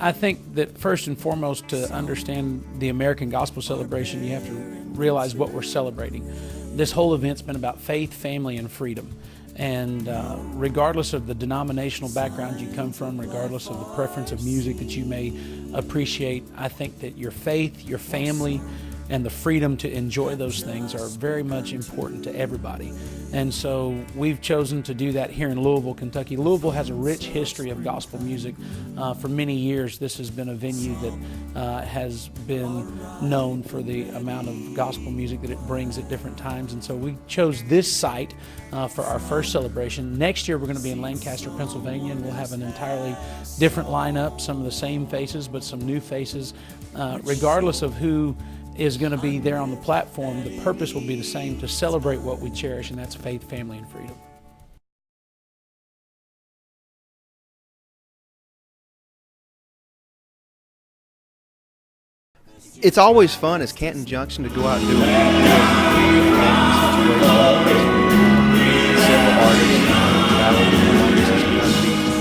I think that first and foremost, to understand the American Gospel Celebration, you have to realize what we're celebrating. This whole event's been about faith, family, and freedom. And regardless of the denominational background you come from, regardless of the preference of music that you may appreciate, I think that your faith, your family, and the freedom to enjoy those things are very much important to everybody. And so we've chosen to do that here in Louisville, Kentucky. Louisville has a rich history of gospel music. For many years, this has been a venue that has been known for the amount of gospel music that it brings at different times. And so we chose this site for our first celebration. Next year, we're going to be in Lancaster, Pennsylvania, and we'll have an entirely different lineup, some of the same faces, but some new faces. Regardless of who is going to be there on the platform, the purpose will be the same, to celebrate what we cherish, and that's faith, family, and freedom. It's always fun as Canton Junction to go out and do several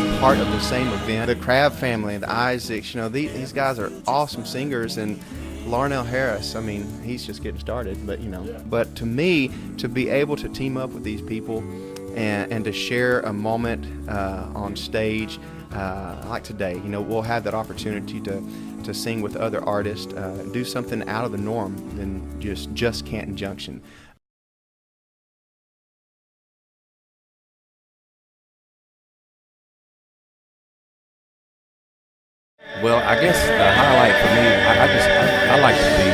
artists, part of the same event. The Crabb family, the Isaacs, these guys are awesome singers, and Larnell Harris, I mean, he's just getting started, but to me, to be able to team up with these people and to share a moment on stage like today, we'll have that opportunity to sing with other artists, do something out of the norm than just Canton Junction. Well, I guess the highlight for me, I like to be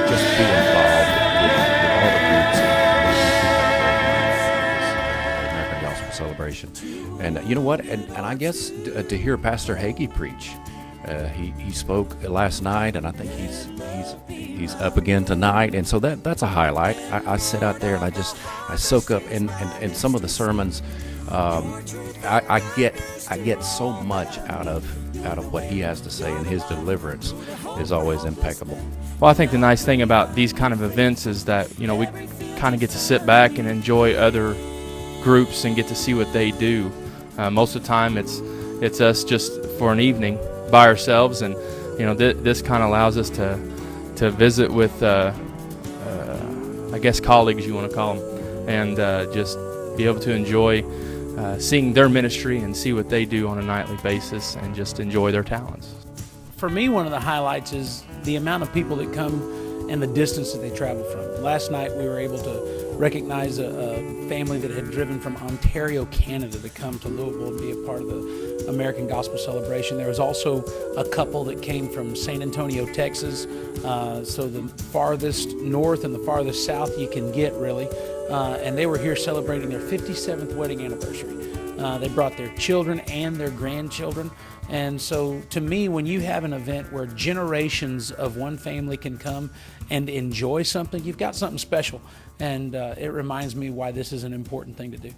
just be involved with all the groups in the American Gospel Celebration. And you know what? And I guess to hear Pastor Hagee preach, he spoke last night, and I think he's up again tonight, and so that's a highlight. I sit out there and I soak up, and some of the sermons. I get so much out of what he has to say, and his deliverance is always impeccable. Well, I think the nice thing about these kind of events is that we kind of get to sit back and enjoy other groups and get to see what they do. Most of the time, it's us just for an evening by ourselves, and this kind of allows us to visit with I guess colleagues, you want to call them, and just be able to enjoy seeing their ministry and see what they do on a nightly basis and just enjoy their talents. For me, one of the highlights is the amount of people that come and the distance that they travel from. Last night we were able to recognize a family that had driven from Ontario, Canada to come to Louisville and be a part of the American Gospel Celebration. There was also a couple that came from San Antonio, Texas, so the farthest north and the farthest south you can get, really. And they were here celebrating their 57th wedding anniversary. They brought their children and their grandchildren. And so to me, when you have an event where generations of one family can come and enjoy something, you've got something special. And it reminds me why this is an important thing to do.